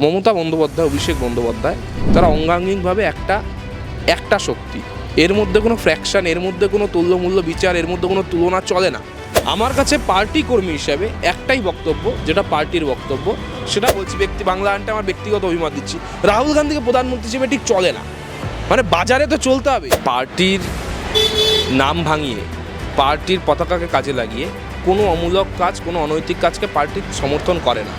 মমতা বন্দ্যোপাধ্যায়, অভিষেক বন্দ্যোপাধ্যায়, তারা অঙ্গাঙ্গিকভাবে একটা শক্তি। এর মধ্যে কোনো ফ্র্যাকশন, এর মধ্যে কোনো তুল্যমূল্য বিচার, এর মধ্যে কোনো তুলনা চলে না। আমার কাছে পার্টি কর্মী হিসাবে একটাই বক্তব্য, যেটা পার্টির বক্তব্য, সেটা বলছি বাংলা আনতে আমার ব্যক্তিগত অভিমত দিচ্ছি, রাহুল গান্ধীকে প্রধানমন্ত্রী হিসেবে ঠিক চলে না। মানে বাজারে তো চলতে হবে। পার্টির নাম ভাঙিয়ে, পার্টির পতাকাকে কাজে লাগিয়ে কোনো অমূলক কাজ, কোনো অনৈতিক কাজকে পার্টি সমর্থন করে না।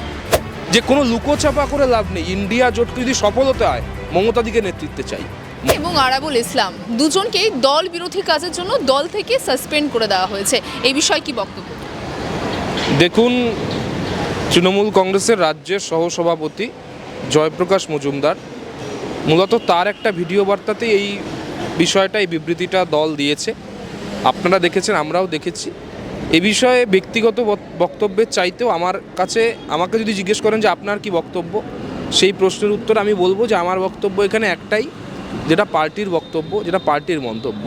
যে কোনো লুকোচাপা করে লাভ নেই। ইন্ডিয়া জোট যদি সফল হতে হয়, মমতাদিকে নেতৃত্বে চাই। এবং আরাবুল ইসলাম দুজনকেই দল বিরোধী কাজের জন্য দল থেকে সাসপেন্ড করে দেওয়া হয়েছে, এই বিষয়ে কি বক্তব্য? দেখুন, তৃণমূল কংগ্রেসের রাজ্যের সহসভাপতি জয়প্রকাশ মজুমদার মূলত তার একটা ভিডিও বার্তাতে এই বিষয়টা, এই বিবৃতিটা দল দিয়েছে। আপনারা দেখেছেন, আমরাও দেখেছি। এ বিষয়ে ব্যক্তিগত বক্তব্যের চাইতেও আমাকে যদি জিজ্ঞেস করেন যে আপনার কি বক্তব্য, সেই প্রশ্নের উত্তর আমি বলবো যে আমার বক্তব্য এখানে একটাই, যেটা পার্টির বক্তব্য, যেটা পার্টির মন্তব্য।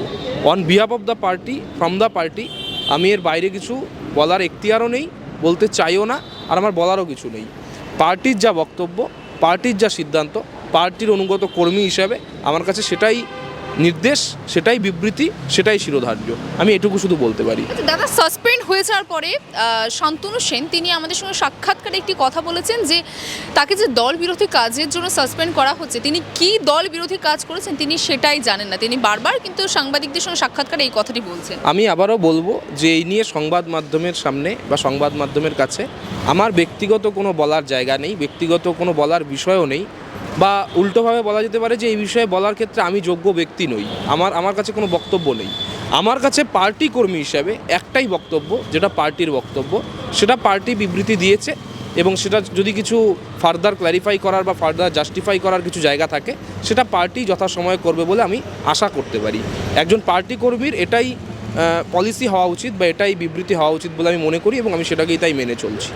On behalf of the party, from the party, আমি এর বাইরে কিছু বলার এখতিয়ারও নেই, বলতে চাইও না, আর আমার বলারও কিছু নেই। পার্টির যা বক্তব্য, পার্টির যা সিদ্ধান্ত, পার্টির অনুগত কর্মী হিসাবে আমার কাছে সেটাই নির্দেশ, সেটাই বিবৃতি, সেটাই শিরোধার্য। আমি এটুকু শুধু বলতে পারি। দাদা, সাসপেন্ড হয়ে যাওয়ার পরে শান্তনু সেন তিনি আমাদের সঙ্গে সাক্ষাৎকারে একটি কথা বলেছেন যে তাকে যে দল বিরোধী কাজের জন্য সাসপেন্ড করা হচ্ছে, তিনি কি দল বিরোধী কাজ করেছেন তিনি সেটাই জানেন না। তিনি বারবার কিন্তু সাংবাদিকদের সঙ্গে সাক্ষাৎকারে এই কথাটি বলছেন। আমি আবারও বলবো যে এই নিয়ে সংবাদ মাধ্যমের সামনে বা সংবাদ মাধ্যমের কাছে আমার ব্যক্তিগত কোনো বলার জায়গা নেই, ব্যক্তিগত কোনো বলার বিষয়ও নেই, বা উল্টোভাবে বলা যেতে পারে যে এই বিষয়ে বলার ক্ষেত্রে আমি যোগ্য ব্যক্তি নই। আমার কাছে কোনো বক্তব্য নেই। আমার কাছে পার্টি কর্মী হিসাবে একটাই বক্তব্য, যেটা পার্টির বক্তব্য, সেটা পার্টি বিবৃতি দিয়েছে, এবং সেটা যদি কিছু ফার্দার ক্ল্যারিফাই করার বা ফার্দার জাস্টিফাই করার কিছু জায়গা থাকে, সেটা পার্টি যথাসময়ে করবে বলে আমি আশা করতে পারি। একজন পার্টি কর্মীর এটাই পলিসি হওয়া উচিত, বা এটাই বিবৃতি হওয়া উচিত বলে আমি মনে করি, এবং আমি সেটাকেই তাই মেনে চলছি।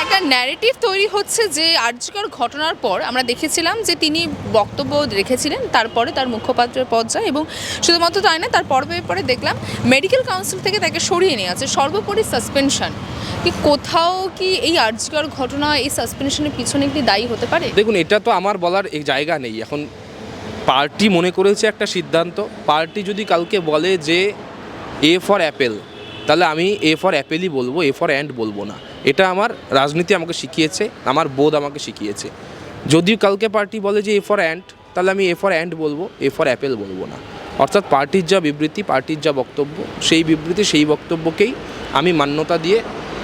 একটা ন্যারেটিভ তৈরি হচ্ছে যে আরজিকর ঘটনার পর আমরা দেখেছিলাম যে তিনি বক্তব্য রেখেছিলেন, তারপরে তার মুখপাত্রের পদ যায়, এবং শুধুমাত্র তাই না, তার পরে দেখলাম মেডিকেল কাউন্সিল থেকে তাকে সরিয়ে নিয়ে আছে, সর্বোপরি সাসপেনশন। কি কোথাও কি এই আরজিকর ঘটনা, এই সাসপেনশনের পিছনে কি দায়ী হতে পারে? দেখুন, এটা তো আমার বলার এই জায়গা নেই। এখন পার্টি মনে করেছে একটা সিদ্ধান্ত, পার্টি যদি কালকে বলে যে এ ফর অ্যাপেল, তাহলে আমি এ ফর অ্যাপেলই বলবো, এ ফর অ্যান্ড বলবো না। এটা আমার রাজনীতি আমাকে শিখিয়েছে, আমার বোধ আমাকে শিখিয়েছে। যদি কালকে পার্টি বলে যে এ ফর অ্যান্ড, তাহলে আমি এ ফর অ্যান্ড বলবো, এ ফর অ্যাপেল বলবো না। অর্থাৎ পার্টির যা বিবৃতি, পার্টির যা বক্তব্য, সেই বিবৃতি, সেই বক্তব্যকেই আমি মান্যতা দিয়ে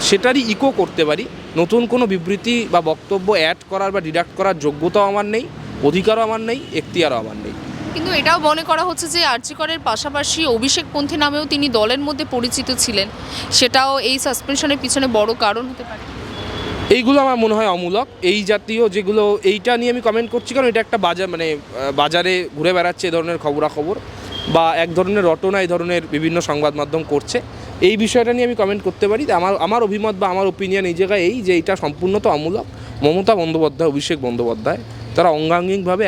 সেটারই ইকো করতে পারি। নতুন কোনো বিবৃতি বা বক্তব্য অ্যাড করার বা ডিডাক্ট করার যোগ্যতাও আমার নেই, অধিকারও আমার নেই, এখতিয়ারও আমার নেই। কিন্তু এটাও মনে করা হচ্ছে যে আরজিকরের পাশাপাশি অভিষেক পন্থী নামেও তিনি দলের মধ্যে পরিচিত ছিলেন, সেটাও এই সাসপেনশনের পিছনে বড় কারণ হতে পারে। এইগুলো আমার মনে হয় অমূলক। এই জাতীয় যেগুলো, এইটা নিয়ে আমি কমেন্ট করছি কারণ এটা একটা বাজারে ঘুরে বেড়াচ্ছে এ ধরনের খবরাখবর, বা এক ধরনের রটনা এই ধরনের বিভিন্ন সংবাদ মাধ্যম করছে। এই বিষয়টা নিয়ে আমি কমেন্ট করতে পারি। আমার অভিমত বা আমার ওপিনিয়ন এই জায়গায় এই যে এটা সম্পূর্ণ তো অমূলক। মমতা বন্দ্যোপাধ্যায়, অভিষেক বন্দ্যোপাধ্যায়, তারা অঙ্গাঙ্গিকভাবে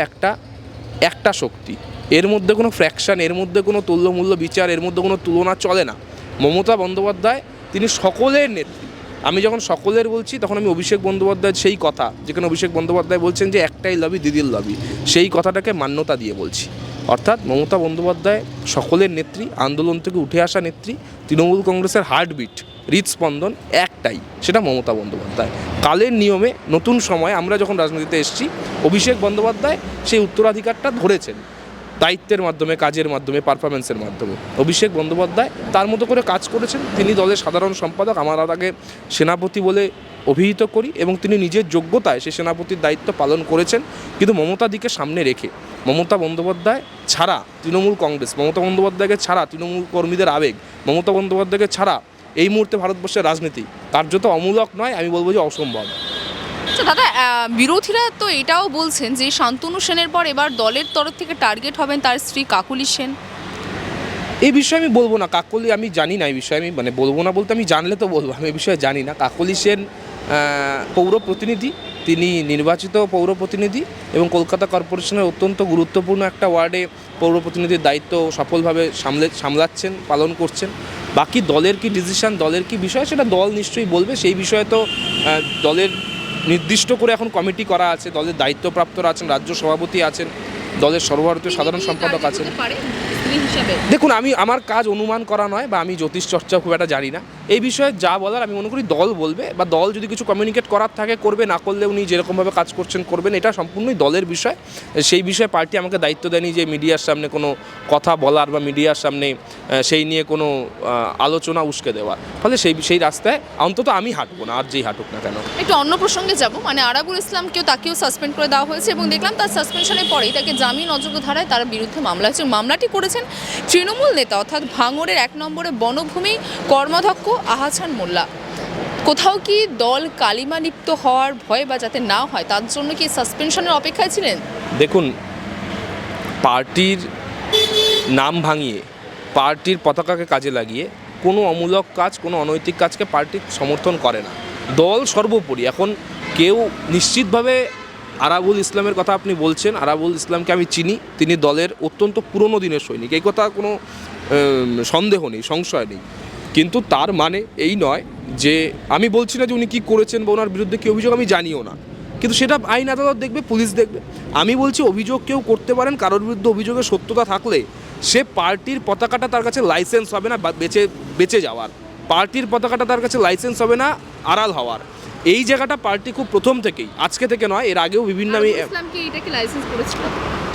একটা শক্তি। এর মধ্যে কোনো ফ্র্যাকশন, এর মধ্যে কোনো তুল্যমূল্য বিচার, এর মধ্যে কোনো তুলনা চলে না। মমতা বন্দ্যোপাধ্যায় তিনি সকলের নেত্রী। আমি যখন সকলের বলছি তখন আমি অভিষেক বন্দ্যোপাধ্যায়ের সেই কথা, যেখানে অভিষেক বন্দ্যোপাধ্যায় বলছেন যে একটাই লবি, দিদির লবি, সেই কথাটাকে মান্যতা দিয়ে বলছি। অর্থাৎ মমতা বন্দ্যোপাধ্যায় সকলের নেত্রী, আন্দোলন থেকে উঠে আসা নেত্রী, তৃণমূল কংগ্রেসের হার্টবিট, হৃদস্পন্দন একটাই, সেটা মমতা বন্দ্যোপাধ্যায়। কালের নিয়মে নতুন সময়ে আমরা যখন রাজনীতিতে এসেছি, অভিষেক বন্দ্যোপাধ্যায় সেই উত্তরাধিকারটা ধরেছেন দায়িত্বের মাধ্যমে, কাজের মাধ্যমে, পারফরমেন্সের মাধ্যমে। অভিষেক বন্দ্যোপাধ্যায় তার মতো করে কাজ করেছেন। তিনি দলের সাধারণ সম্পাদক, আমরা তাকে সেনাপতি বলে অভিহিত করি, এবং তিনি নিজের যোগ্যতায় সে সেনাপতির দায়িত্ব পালন করেছেন। কিন্তু মমতাদিকে সামনে রেখে, মমতা বন্দ্যোপাধ্যায় ছাড়া তৃণমূল কংগ্রেস, মমতা বন্দ্যোপাধ্যায়কে ছাড়া তৃণমূল কর্মীদের আবেগ, মমতা বন্দ্যোপাধ্যায়কে ছাড়া এই মুহূর্তে ভারতবর্ষের রাজনীতি কার্যত অমূলক নয়, আমি বলবো যে অসম্ভব। আচ্ছা দাদা, বিরোধীরা তো এটাও বলছেন যে শান্তনু সেনের পর এবার দলের তরফ থেকে টার্গেট হবেন তার স্ত্রী কাকলি সেন। এই বিষয়ে আমি বলবো না। কাকলি, আমি জানি না এই বিষয়ে, আমি বলবো না বলতে, আমি জানলে তো বলবো, আমি এই বিষয়ে জানি না। কাকলি সেন পৌর প্রতিনিধি, তিনি নির্বাচিত পৌর প্রতিনিধি, এবং কলকাতা কর্পোরেশনের অত্যন্ত গুরুত্বপূর্ণ একটা ওয়ার্ডে পৌর প্রতিনিধির দায়িত্ব সফলভাবে সামলাচ্ছেন, পালন করছেন। বাকি দলের কি ডিসিশন, দলের কি বিষয়, সেটা দল নিশ্চয়ই বলবে। সেই বিষয়ে তো দলের নির্দিষ্ট করে এখন কমিটি করা আছে, দলের দায়িত্বপ্রাপ্তরা আছেন, রাজ্য সভাপতি আছেন, দলের সর্বভারতীয় সাধারণ সম্পাদক আছেন। দেখুন, আমার কাজ অনুমান করা নয় বা আমি জ্যোতিষ চর্চা খুব একটা জানি না। এই বিষয়ে যা বলার আমি মনে করি দল বলবে, বা দল যদি কিছু কমিউনিকেট করার থাকে করবে, না করলে উনি যেরকমভাবে কাজ করছেন করবেন, এটা সম্পূর্ণই দলের বিষয়। সেই বিষয়ে পার্টি আমাকে দায়িত্ব দেয়নি যে মিডিয়ার সামনে কোনো কথা বলার বা মিডিয়ার সামনে সেই নিয়ে কোনো আলোচনা উস্কে দেওয়ার। ফলে সেই রাস্তায় অন্তত আমি হাঁটবো না, আর যেই হাঁটুক না কেন। একটু অন্য প্রসঙ্গে যাব, মানে আরাবুল ইসলামকেও তাকেও সাসপেন্ড করে দেওয়া হয়েছে এবং দেখলাম তার সাসপেনশনের পরেই তাকে জামিন অযোগ্য ধারায় তার বিরুদ্ধে মামলা হয়েছে। মামলাটি করেছেন তৃণমূল নেতা অর্থাৎ ভাঙড়ের 1 নম্বরে বনভূমি কর্মাধ্যক্ষ আহাছান মোল্লা। কোথাও কি দল কালিমা লিপ্ত হওয়ার ভয় বা যাতে না হয় তার জন্য কি সাসপেনশনের অপেক্ষায় ছিলেন? দেখুন, পার্টির নাম ভাঙিয়ে, পার্টির পতাকাকে কাজে লাগিয়ে কোনো অমূলক কাজ, কোনো অনৈতিক কাজকে পার্টি সমর্থন করে না। দল সর্বোপরি। এখন কেউ নিশ্চিতভাবে আরাবুল ইসলামের কথা আপনি বলছেন, আরাবুল ইসলামকে আমি চিনি, তিনি দলের অত্যন্ত পুরনো দিনের সৈনিক, এই কথা কোনো সন্দেহ নেই, সংশয় নেই। কিন্তু তার মানে এই নয় যে, আমি বলছি না যে উনি কী করেছেন বা ওনার বিরুদ্ধে কী অভিযোগ, আমি জানিও না, কিন্তু সেটা আইন আদালত দেখবে, পুলিশ দেখবে। আমি বলছি অভিযোগ কেউ করতে পারেন, কারোর বিরুদ্ধে অভিযোগের সত্যতা থাকলে সে পার্টির পতাকাটা তার কাছে লাইসেন্স হবে না বেঁচে যাওয়ার, পার্টির পতাকাটা তার কাছে লাইসেন্স হবে না আড়াল হওয়ার। এই জায়গাটা পার্টি খুব প্রথম থেকেই, আজকে থেকে নয়, এর আগেও বিভিন্ন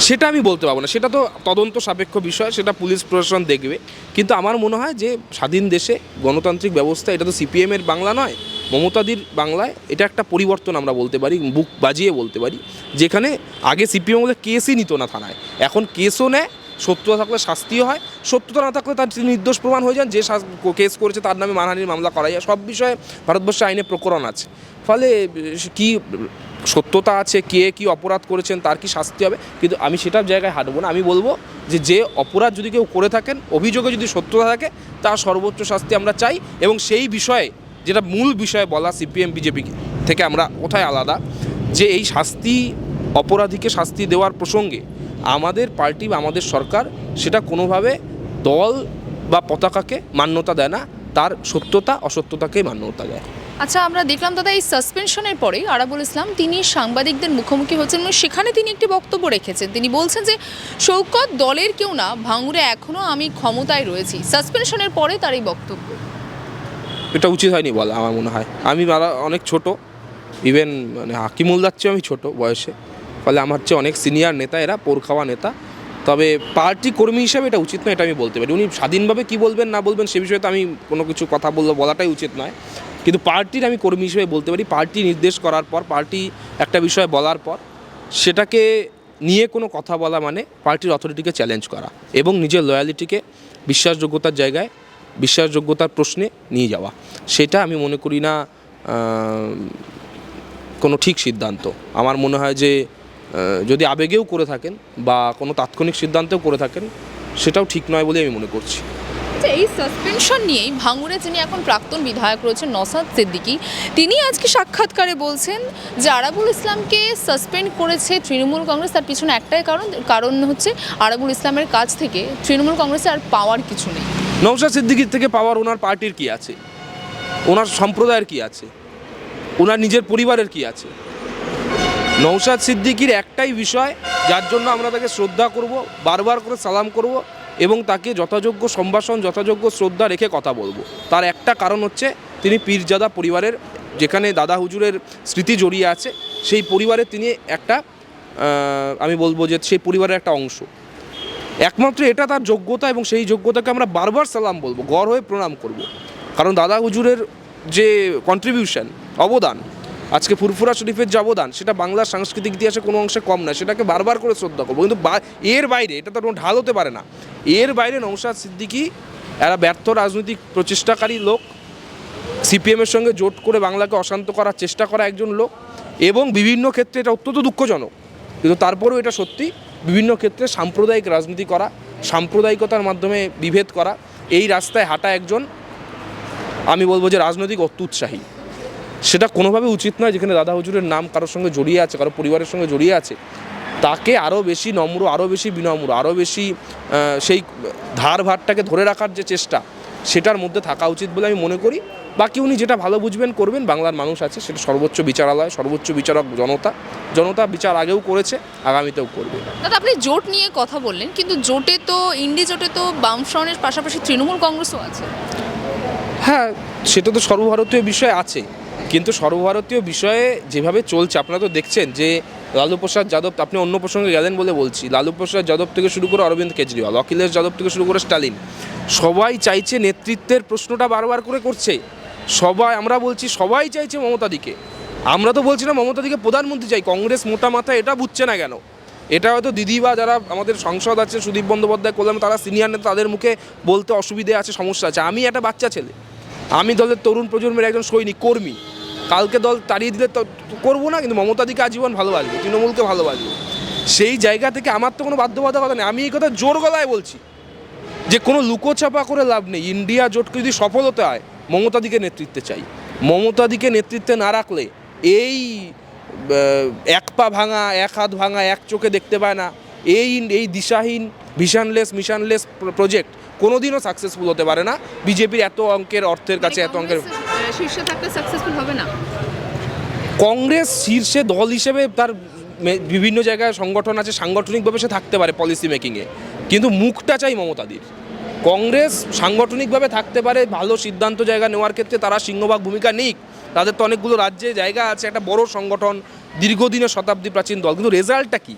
সেটা আমি বলতে পারবো না, সেটা তো তদন্ত সাপেক্ষ বিষয়, সেটা পুলিশ প্রশাসন দেখবে। কিন্তু আমার মনে হয় যে স্বাধীন দেশে গণতান্ত্রিক ব্যবস্থা, এটা তো সিপিএমের বাংলা নয়, মমতাদির বাংলায় এটা একটা পরিবর্তন আমরা বলতে পারি, বুক বাজিয়ে বলতে পারি, যেখানে আগে সিপিএম বলে কেসই নিত না থানায়, এখন কেসও নেয়, সত্যতা থাকলে শাস্তিও হয়, সত্যতা না থাকলে তার নির্দোষ প্রমাণ হয়ে যান, যে কেস করেছে তার নামে মানহানির মামলা করা যায়। সব বিষয়ে ভারতবর্ষে আইনে প্রকরণ আছে। ফলে কি সত্যতা আছে, কে কি অপরাধ করেছেন, তার কি শাস্তি হবে, কিন্তু আমি সেটার জায়গায় হাঁটবো না। আমি বলবো যে অপরাধ যদি কেউ করে থাকেন, অভিযোগে যদি সত্যতা থাকে, তার সর্বোচ্চ শাস্তি আমরা চাই। এবং সেই বিষয়ে যেটা মূল বিষয়ে বলা, সিপিএম বিজেপি থেকে আমরা কোথায় আলাদা, যে এই শাস্তি, অপরাধীকে শাস্তি দেওয়ার প্রসঙ্গে আমাদের পার্টি বা আমাদের সরকার সেটা কোনোভাবে দল বা পতাকাকে মান্যতা দেয় না, তার সত্যতা অসত্যতাকেই মান্যতা দেয়। আচ্ছা, আমরা দেখলাম দাদা এই সাসপেনশনের পরে আরাবুল ইসলাম তিনি সাংবাদিকদের মুখোমুখি হচ্ছেন এবং সেখানে তিনি একটি বক্তব্য রেখেছেন। তিনি বলছেন যে শৌকত দলের কেউ না, ভাঙড়ে এখনও আমি ক্ষমতায় রয়েছি। সাসপেনশনের পরে তার এই বক্তব্য, এটা উচিত হয়নি বলা আমার মনে হয়। আমি অনেক ছোট, ইভেন মানে হাকিমুল্লার চেয়েও আমি ছোট বয়সে, ফলে আমার চেয়ে অনেক সিনিয়র নেতা, এরা পোর খাওয়া নেতা। তবে পার্টি কর্মী হিসাবে এটা উচিত নয়, এটা আমি বলতে পারি। উনি স্বাধীনভাবে কী বলবেন না বলবেন সে বিষয়ে তো আমি কোনো কিছু কথা বলাটাই উচিত নয়, কিন্তু পার্টির আমি কর্মী হিসেবে বলতে পারি, পার্টি নির্দেশ করার পর, পার্টি একটা বিষয় বলার পর সেটাকে নিয়ে কোনো কথা বলা মানে পার্টির অথরিটিকে চ্যালেঞ্জ করা এবং নিজের লয়ালিটিকে বিশ্বাসযোগ্যতার জায়গায়, বিশ্বাসযোগ্যতার প্রশ্নে নিয়ে যাওয়া। সেটা আমি মনে করি না কোনো ঠিক সিদ্ধান্ত। আমার মনে হয় যে যদি আবেগেও করে থাকেন বা কোনো তাৎক্ষণিক সিদ্ধান্তেও করে থাকেন, সেটাও ঠিক নয় বলে আমি মনে করছি। এই সাসপেনশন নিয়েই ভাঙড়ে যিনি এখন প্রাক্তন বিধায়ক রয়েছেন নওশাদ সিদ্দিকী, তিনি আজকে সাক্ষাৎকারে বলছেন যে আরাবুল ইসলামকে সাসপেন্ড করেছে তৃণমূল কংগ্রেস। তার পিছনে একটাই কারণ হচ্ছে আরাবুল ইসলামের কাছ থেকে তৃণমূল কংগ্রেসে আর পাওয়ার কিছু নেই। নওশাদ সিদ্দিকীর থেকে পাওয়ার ওনার পার্টির কি আছে, ওনার সম্প্রদায়ের কি আছে, ওনার নিজের পরিবারের কি আছে? নওশাদ সিদ্দিকীর একটাই বিষয়, যার জন্য আমরা তাকে শ্রদ্ধা করব, বারবার করে সালাম করব এবং তাকে যথাযোগ্য সম্ভাষণ, যথাযোগ্য শ্রদ্ধা রেখে কথা বলবো। তার একটা কারণ হচ্ছে তিনি পীরজাদা পরিবারের, যেখানে দাদা হুজুরের স্মৃতি জড়িয়ে আছে, সেই পরিবারের তিনি একটা, আমি বলবো যে সেই পরিবারের একটা অংশ। একমাত্র এটা তার যোগ্যতা এবং সেই যোগ্যতাকে আমরা বারবার সালাম বলবো, গড় হয়ে প্রণাম করব। কারণ দাদা হুজুরের যে কন্ট্রিবিউশন, অবদান, আজকে ফুরফুরা শরীফের যে অবদান, সেটা বাংলার সাংস্কৃতিক ইতিহাসে কোনো অংশে কম নয়, সেটাকে বারবার করে শ্রদ্ধা করবো। কিন্তু এর বাইরে, এটা তো কোনো ঢাল হতে পারে না, এর বাইরে নওশাদ সিদ্দিকী এরা ব্যর্থ রাজনৈতিক প্রচেষ্টাকারী লোক, সিপিএমের সঙ্গে জোট করে বাংলাকে অশান্ত করার চেষ্টা করা একজন লোক, এবং বিভিন্ন ক্ষেত্রে এটা অত্যন্ত দুঃখজনক, কিন্তু তারপরেও এটা সত্যি, বিভিন্ন ক্ষেত্রে সাম্প্রদায়িক রাজনীতি করা, সাম্প্রদায়িকতার মাধ্যমে বিভেদ করা, এই রাস্তায় হাঁটা একজন, আমি বলবো যে রাজনৈতিক অত্যুৎসাহী। সেটা কোনোভাবে উচিত নয়। যেখানে দাদা হুজুরের নাম কারোর সঙ্গে জড়িয়ে আছে, কারো পরিবারের সঙ্গে জড়িয়ে আছে, তাকে আরও বেশি নম্র, আরও বেশি বিনম্র, আরও বেশি সেই ধার ভারটাকে ধরে রাখার যে চেষ্টা, সেটার মধ্যে থাকা উচিত বলে আমি মনে করি। বাকি উনি যেটা ভালো বুঝবেন করবেন, বাংলার মানুষ আছে, সেটা সর্বোচ্চ বিচারালয়, সর্বোচ্চ বিচারক জনতা বিচার আগেও করেছে, আগামীতেও করবে। দাদা আপনি জোট নিয়ে কথা বললেন, কিন্তু জোটে তো ইন্ডি জোটে তো বামফ্রন্টের পাশাপাশি তৃণমূল কংগ্রেসও আছে। হ্যাঁ, সেটা তো সর্বভারতীয় বিষয় আছে, কিন্তু সর্বভারতীয় বিষয়ে যেভাবে চলছে আপনারা তো দেখছেন যে লালু প্রসাদ যাদব, আপনি অন্য প্রসঙ্গে গেলেন বলে বলছি, লালু প্রসাদ যাদব থেকে শুরু করে অরবিন্দ কেজরিওয়াল, অখিলেশ যাদব থেকে শুরু করে স্টালিন, সবাই চাইছে নেতৃত্বের প্রশ্নটা বারবার করে করছে। সবাই, আমরা বলছি সবাই চাইছে মমতাদিকে, আমরা তো বলছি না মমতাদিকে প্রধানমন্ত্রী চাই। কংগ্রেস মোটা মাথা এটা বুঝছে না কেন? এটা হয়তো দিদি বা যারা আমাদের সংসদ আছে, সুদীপ বন্দ্যোপাধ্যায় করলাম, তারা সিনিয়র নেতা, তাদের মুখে বলতে অসুবিধে আছে, সমস্যা আছে। আমি একটা বাচ্চা ছেলে, আমি দলের তরুণ প্রজন্মের একজন সৈনিক কর্মী, কালকে দল তাড়িয়ে দিলে তো করবো না, কিন্তু মমতাদিকে আজীবন ভালোবাসবো, তৃণমূলকে ভালোবাসবো। সেই জায়গা থেকে আমার তো কোনো বাধ্যবাধকতা নেই, আমি এই কথা জোর গলায় বলছি যে কোনো লুকোচাপা করে লাভ নেই। ইন্ডিয়া জোটকে যদি সফল হতে হয়, মমতাদিকে নেতৃত্বে চাই। মমতাদিকে নেতৃত্বে না রাখলে এই এক পা ভাঙা, এক হাত ভাঙা, এক চোখে দেখতে পায় না, এই দিশাহীন মিশনলেস প্রজেক্ট কোনোদিনও সাকসেসফুল হতে পারে না। বিজেপির এত অঙ্কের অর্থের কাছে, এত অঙ্কের শীর্ষে থাকলে সাকসেসফুল হবে না। কংগ্রেস শীর্ষে দল হিসেবে তার বিভিন্ন জায়গায় সংগঠন আছে, সাংগঠনিকভাবে সে থাকতে পারে পলিসি মেকিংয়ে, কিন্তু মুখটা চাই মমতাদির। কংগ্রেস সাংগঠনিকভাবে থাকতে পারে, ভালো সিদ্ধান্ত জায়গা নেওয়ার ক্ষেত্রে তারা সিংহভাগ ভূমিকা নিক, তাদের তো অনেকগুলো রাজ্যে জায়গা আছে, একটা বড় সংগঠন, দীর্ঘদিনের শতাব্দী প্রাচীন দল, কিন্তু রেজাল্টটা কী?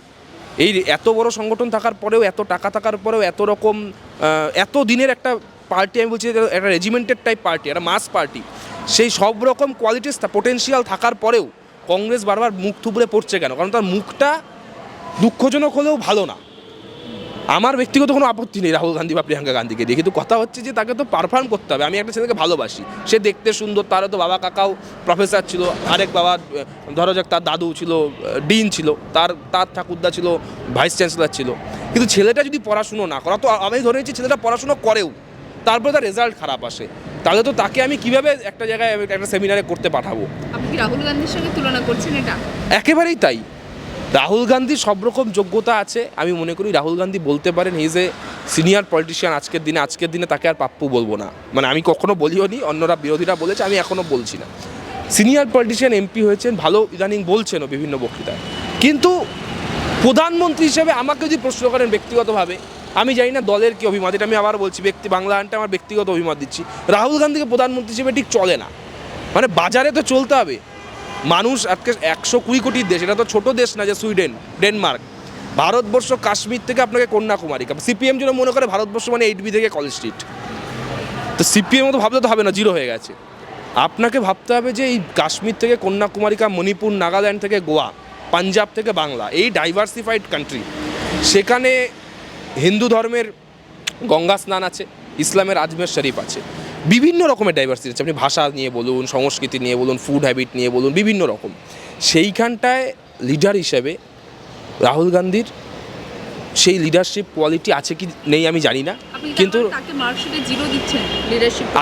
এই এত বড় সংগঠন থাকার পরেও, এত টাকা থাকার পরেও, এত রকম এত দিনের একটা পার্টি, আমি বলছি একটা রেজিমেন্টেড টাইপ পার্টি, একটা মাস পার্টি, সেই সব রকম কোয়ালিটিস পোটেনশিয়াল থাকার পরেও কংগ্রেস বারবার মুখ থুবড়ে পড়ছে কেন? কারণ তার মুখটা দুঃখজনক হলেও ভালো না। আমার ব্যক্তিগত কোনো আপত্তি নেই রাহুল গান্ধী বা প্রিয়াঙ্কা গান্ধীকে দিয়ে, কিন্তু কথা হচ্ছে যে তাকে তো পারফর্ম করতে হবে। আমি একটা ছেলেকে ভালোবাসি, সে দেখতে সুন্দর, তারও তো বাবা কাকাও প্রফেসর ছিল, আরেক বাবা ধরো যাক তার দাদু ছিল ডিন ছিল, তার ঠাকুরদা ছিল ভাইস চ্যান্সেলর ছিল, কিন্তু ছেলেটা যদি পড়াশুনো না করা, তো আমি ধরে নিচ্ছি ছেলেটা পড়াশুনো করেও তারপরে তার রেজাল্ট খারাপ আসে, তাহলে তো তাকে আমি কীভাবে একটা জায়গায় একটা সেমিনারে করতে পাঠাবো? আপনি কি রাহুল গান্ধীর সঙ্গে তুলনা করছেন এটা? একেবারেই তাই। রাহুল গান্ধীর সব রকম যোগ্যতা আছে, আমি মনে করি রাহুল গান্ধী বলতে পারেন he is a senior politician. আজকের দিনে তাকে আর পাপ্পু বলবো না, মানে আমি কখনো বলিও নি, অন্যরা বিরোধীরা বলেছে, আমি এখনও বলছি না। সিনিয়র পলিটিশিয়ান, এমপি হয়েছেন, ভালো ইদানিং বলছেনও বিভিন্ন বক্তৃতায়, কিন্তু প্রধানমন্ত্রী হিসেবে আমাকে যদি প্রশ্ন করেন ব্যক্তিগতভাবে, আমি জানি না দলের কি অভিমত, এটা আমি আবার বলছি, বাংলা আনটা আমার ব্যক্তিগত অভিমত দিচ্ছি, রাহুল গান্ধীকে প্রধানমন্ত্রী হিসেবে ঠিক চলে না। মানে বাজারে তো চলতে হবে, মানুষ আজকে 120 কোটির দেশ, এটা তো ছোট দেশ না যে সুইডেন, ডেনমার্ক। ভারতবর্ষ কাশ্মীর থেকে আপনাকে কন্যাকুমারী, সিপিএম যেন মনে করে ভারতবর্ষ মানে 8B থেকে কলেজ স্ট্রিট, তো সিপিএম তো ভাবলে তো হবে না, জিরো হয়ে গেছে। আপনাকে ভাবতে হবে যে এই কাশ্মীর থেকে কন্যাকুমারিকা, মণিপুর, নাগাল্যান্ড থেকে গোয়া, পাঞ্জাব থেকে বাংলা, এই ডাইভার্সিফাইড কান্ট্রি, সেখানে হিন্দু ধর্মের গঙ্গা স্নান আছে, ইসলামের আজমের শরীফ আছে, বিভিন্ন রকমের ডাইভার্সিটি আছে, আপনি ভাষা নিয়ে বলুন, সংস্কৃতি নিয়ে বলুন, ফুড হ্যাবিট নিয়ে বলুন, বিভিন্ন রকম। সেইখানটায় লিডার হিসেবে রাহুল গান্ধীর সেই লিডারশিপ কোয়ালিটি আছে কি নেই আমি জানি না, কিন্তু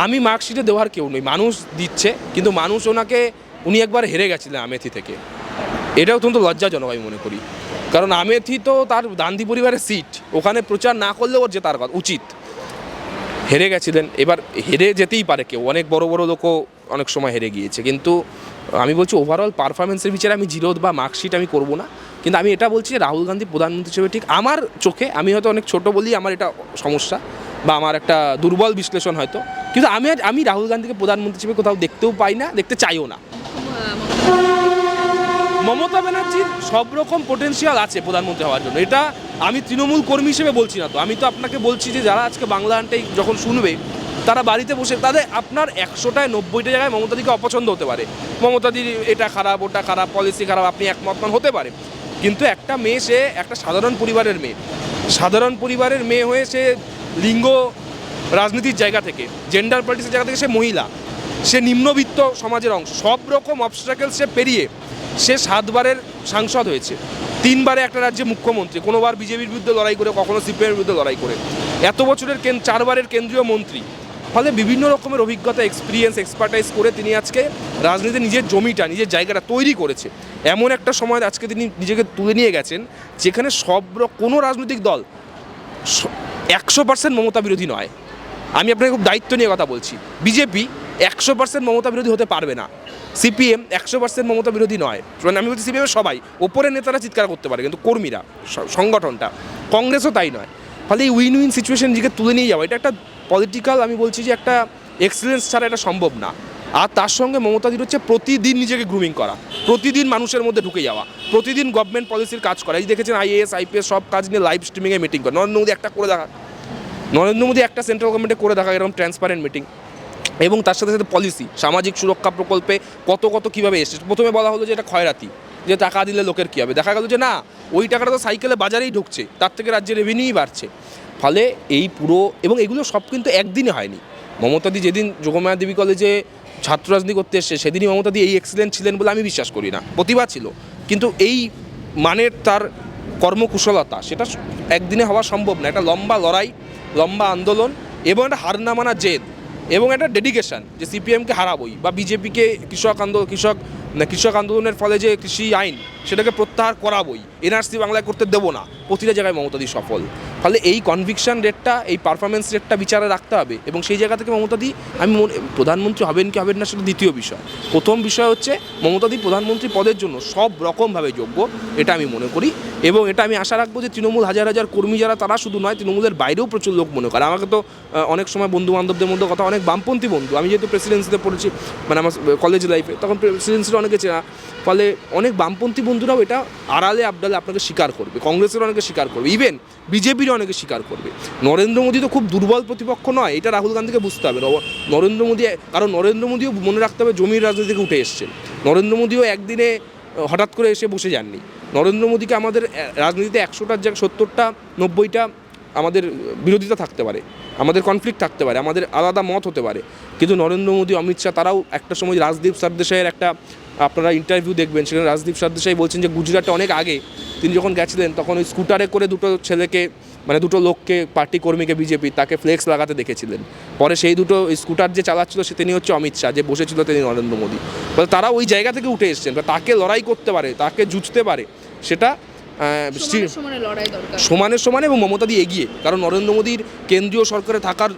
আমি মার্কশিটে দেওয়ার কেউ নই, মানুষ দিচ্ছে, কিন্তু মানুষ উনি একবার হেরে গেছিলেন আমেথি থেকে, এটা অত্যন্ত লজ্জাজনক আমি মনে করি, কারণ আমেথি তো তার গান্ধী পরিবারের সিট, ওখানে প্রচার না করলে ওর জেতার কথা উচিত। হেরে গেছিলেন, এবার হেরে যেতেই পারে কেউ, অনেক বড় বড় লোকও অনেক সময় হেরে গিয়েছে, কিন্তু আমি বলছি ওভারঅল পারফরমেন্সের বিচারে আমি জিরো বা মার্কশিট আমি করবো না, কিন্তু আমি এটা বলছি যে রাহুল গান্ধী প্রধানমন্ত্রী হিসেবে ঠিক আমার চোখে, আমি হয়তো অনেক ছোট বলি, আমার এটা সমস্যা বা আমার একটা দুর্বল বিশ্লেষণ হয়তো, কিন্তু আমি রাহুল গান্ধীকে প্রধানমন্ত্রী হিসেবে কোথাও দেখতেও পাই না, দেখতে চাইও না। মমতা ব্যানার্জির সব রকম পোটেনশিয়াল আছে প্রধানমন্ত্রী হওয়ার জন্য, এটা আমি তৃণমূল কর্মী হিসেবে বলছি না, তো আমি তো আপনাকে বলছি যে যারা আজকে বাংলা আনটাই যখন শুনবে, তারা বাড়িতে বসে তাদের আপনার 100টায় 90টা জায়গায় মমতাদিকে অপছন্দ হতে পারে, মমতাদির এটা খারাপ, ওটা খারাপ, পলিসি খারাপ, আপনি একমত হতে পারে, কিন্তু একটা মেয়ে, সে একটা সাধারণ পরিবারের মেয়ে হয়ে সে লিঙ্গ রাজনীতির জায়গা থেকে, জেন্ডার পলিটিক্সের জায়গা থেকে সে মহিলা, সে নিম্নবিত্ত সমাজের অংশ, সব রকম অবস্ট্রাকেল সে পেরিয়ে সে 7 বারের সাংসদ হয়েছে, 3 বারে একটা রাজ্যে মুখ্যমন্ত্রী, কোনোবার বিজেপির বিরুদ্ধে লড়াই করে, কখনো সিপিএমের বিরুদ্ধে লড়াই করে, এত বছরের 4 বারের কেন্দ্রীয় মন্ত্রী, ফলে বিভিন্ন রকমের অভিজ্ঞতা, এক্সপিরিয়েন্স, এক্সপার্টাইজ করে তিনি আজকে রাজনীতিতে নিজের জমিটা, নিজের জায়গাটা তৈরি করেছে। এমন একটা সময় আজকে তিনি নিজেকে তুলে নিয়ে গেছেন যেখানে কোনো রাজনৈতিক দল 100% মমতা বিরোধী নয়। আমি আপনাকে খুব দায়িত্ব নিয়ে কথা বলছি, বিজেপি 100% মমতা বিরোধী হতে পারবে না। সিপিএম 100% মমতা বিরোধী নয়, মানে আমি বলছি সিপিএমের সবাই, ওপরের নেতারা চিৎকার করতে পারে কিন্তু কর্মীরা, সংগঠনটা, কংগ্রেসও তাই নয়। ফলে এই উইন উইন সিচুয়েশন নিজেকে তুলে নিয়ে যাওয়া, এটা একটা পলিটিক্যাল, আমি বলছি যে একটা এক্সেলেন্স ছাড়া এটা সম্ভব না। আর তার সঙ্গে মমতাদির হচ্ছে প্রতিদিন নিজেকে গ্রুমিং করা, প্রতিদিন মানুষের মধ্যে ঢুকে যাওয়া, প্রতিদিন গভর্নমেন্ট পলিসির কাজ করা। এই দেখেছেন আইএএস আইপিএস সব কাজ নিয়ে লাইভ স্ট্রিমিংয়ে মিটিং করে। নরেন্দ্র মোদী একটা করে দেখা, নরেন্দ্র মোদী একটা সেন্ট্রাল গভর্নমেন্টে করে দেখা এরকম ট্রান্সপারেন্ট মিটিং। এবং তার সাথে সাথে পলিসি, সামাজিক সুরক্ষা প্রকল্পে কত কত কীভাবে এসেছে। প্রথমে বলা হলো যে এটা খয়রাতি, যে টাকা দিলে লোকের কী হবে, দেখা গেল যে না, ওই টাকাটা তো সাইকেলে বাজারেই ঢুকছে, তার থেকে রাজ্যের রেভিনিউই বাড়ছে। ফলে এই পুরো, এবং এগুলো সব কিন্তু একদিনে হয়নি। মমতাদি যেদিন যোগমায়া দেবী কলেজে ছাত্র রাজনীতি করতে এসছে সেদিনই মমতাদি এই এক্সিলেন্ট ছিলেন বলে আমি বিশ্বাস করি না, প্রতিভা ছিল, কিন্তু এই মানের তার কর্মকুশলতা সেটা একদিনে হওয়া সম্ভব না। একটা লম্বা লড়াই, লম্বা আন্দোলন, এবং একটা হার না মানা জেদ, এবং একটা ডেডিকেশন যে সিপিএমকে হারাবই, বা বিজেপিকে কৃষক আন্দোলনের ফলে যে কৃষি আইন সেটাকে প্রত্যাহার করাবই, এনআরসি বাংলায় করতে দেবো না, প্রতিটা জায়গায় মমতাদি সফল। ফলে এই কনভিকশন রেটটা, এই পারফরমেন্স রেটটা বিচারে রাখতে হবে, এবং সেই জায়গা থেকে মমতাদি, আমি প্রধানমন্ত্রী হবেন কি হবেন না সেটা দ্বিতীয় বিষয়। প্রথম বিষয় হচ্ছে মমতাদি প্রধানমন্ত্রী পদের জন্য সব রকমভাবে যোগ্য, এটা আমি মনে করি। এবং এটা আমি আশা রাখবো যে তৃণমূল হাজার হাজার কর্মী যারা, তারা শুধু নয়, তৃণমূলের বাইরেও প্রচুর লোক মনে করে। আমাকে তো অনেক সময় বন্ধু বান্ধবদের মধ্যে কথা, অনেক বামপন্থী বন্ধু, আমি যেহেতু প্রেসিডেন্সিতে পড়েছি, মানে আমার কলেজ লাইফে, তখন প্রেসিডেন্সিটা অনেকে চেনা, ফলে অনেক বামপন্থী বন্ধুরাও এটা আড়ালে আবডালে আপনাকে স্বীকার করবে, কংগ্রেসের অনেকে স্বীকার করবে, ইভেন বিজেপির অনেকে স্বীকার করবে। নরেন্দ্র মোদী তো খুব দুর্বল প্রতিপক্ষ নয়, এটা রাহুল গান্ধীকে বুঝতে হবে। নরেন্দ্র মোদী, কারণ নরেন্দ্র মোদীও মনে রাখতে হবে জমির রাজনীতি থেকে উঠে এসছেন। নরেন্দ্র মোদীও একদিনে হঠাৎ করে এসে বসে যাননি। নরেন্দ্র মোদীকে আমাদের রাজনীতিতে 100টার জায়গায় 70টা 90টা আমাদের বিরোধিতা থাকতে পারে, আমাদের কনফ্লিক্ট থাকতে পারে, আমাদের আলাদা মত হতে পারে, কিন্তু নরেন্দ্র মোদী, অমিত শাহ, তারাও একটা সময় রাজদীপ সরদেশাইয়ের একটা আপনারা ইন্টারভিউ দেখবেন, সেখানে রাজদীপ সরদেশাই বলছেন যে গুজরাটে অনেক আগে তিনি যখন গেছিলেন তখন ওই স্কুটারে করে দুটো ছেলেকে, মানে দুটো লোককে, পার্টি কর্মীকে, বিজেপি, তাকে ফ্লেক্স লাগাতে দেখেছিলেন। পরে সেই দুটো স্কুটার যে চালাচ্ছিল সে তিনি হচ্ছে অমিত শাহ, যে বসেছিল তিনি নরেন্দ্র মোদী। ফলে তারা ওই জায়গা থেকে উঠে এসছেন, তাকে লড়াই করতে পারে, তাকে জুঝতে পারে, সেটা সমানে সমানে, এবং মমতাদি এগিয়ে। কারণ নরেন্দ্র মোদীর কেন্দ্রীয় সরকারে থাকার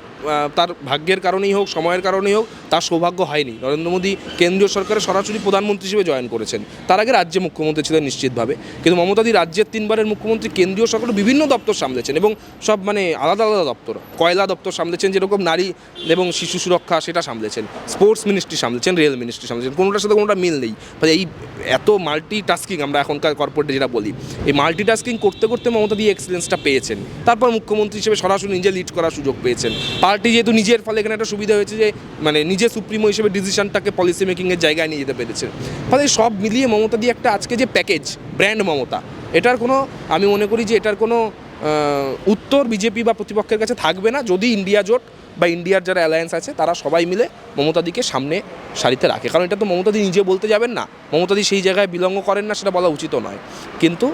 তার ভাগ্যের কারণেই হোক, সময়ের কারণেই হোক, তার সৌভাগ্য হয়নি। নরেন্দ্র মোদী কেন্দ্রীয় সরকারে সরাসরি প্রধানমন্ত্রী হিসেবে জয়েন করেছেন, তার আগে রাজ্যে মুখ্যমন্ত্রী ছিলেন নিশ্চিতভাবে। কিন্তু মমতাদি রাজ্যের 3বারের মুখ্যমন্ত্রী, কেন্দ্রীয় সরকারের বিভিন্ন দপ্তর সামলেছেন, এবং সব মানে আলাদা আলাদা দপ্তর, কয়লা দপ্তর সামলেছেন, যেরকম নারী এবং শিশু সুরক্ষা সেটা সামলেছেন, স্পোর্টস মিনিস্ট্রি সামলেছেন, রেল মিনিস্ট্রি সামলেছেন, কোনোটার সাথে কোনোটা মিল নেই। ফলে এই এত মাল্টি টাস্কিং, আমরা এখনকার কর্পোরেটে যেটা বলি, এই মাল্টি টাস্কিং করতে করতে মমতাদি এক্সেলেন্সটা পেয়েছেন। তারপর মুখ্যমন্ত্রী হিসেবে সরাসরি নিজে লিড করার সুযোগ পেয়েছেন। পার্টি যেহেতু নিজের, ফলে এখানে একটা সুবিধা হয়েছে যে মানে নিজে সুপ্রিমো হিসেবে ডিসিশনটাকে পলিসি মেকিংয়ের জায়গায় নিয়ে যেতে পেরেছেন। ফলে সব মিলিয়ে মমতাদি একটা আজকে যে প্যাকেজ, ব্র্যান্ড মমতা, এটার কোনো, আমি মনে করি যে এটার কোনো উত্তর বিজেপি বা প্রতিপক্ষের কাছে থাকবে না, যদি ইন্ডিয়া জোট বা ইন্ডিয়ার যারা অ্যালায়েন্স আছে তারা সবাই মিলে মমতাদিকে সামনে সারিতে রাখে। কারণ এটা তো মমতাদি নিজে বলতে যাবেন না, মমতাদি সেই জায়গায় বিলঙ্গ করেন না, সেটা বলা উচিত নয়। কিন্তু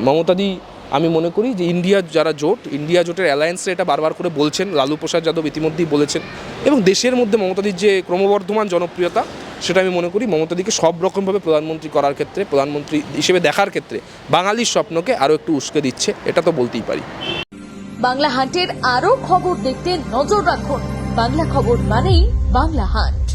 মমতাদি, আমি মনে করি যে ইন্ডিয়া যারা জোট, ইন্ডিয়া জোটের অ্যালায়েন্সে এটা বারবার করে বলছেন, লালু প্রসাদ যাদব ইতিমধ্যেই বলেছেন, এবং দেশের মধ্যে মমতাদির যে ক্রমবর্ধমান জনপ্রিয়তা, সেটা আমি মনে করি মমতাদিকে সব রকমভাবে প্রধানমন্ত্রী করার ক্ষেত্রে, প্রধানমন্ত্রী হিসেবে দেখার ক্ষেত্রে বাঙালির স্বপ্নকে আরও একটু উস্কে দিচ্ছে, এটা তো বলতেই পারি। বাংলা হান্টের আরও খবর দেখতে নজর রাখুন। বাংলা খবর মানেই বাংলা হান্ট।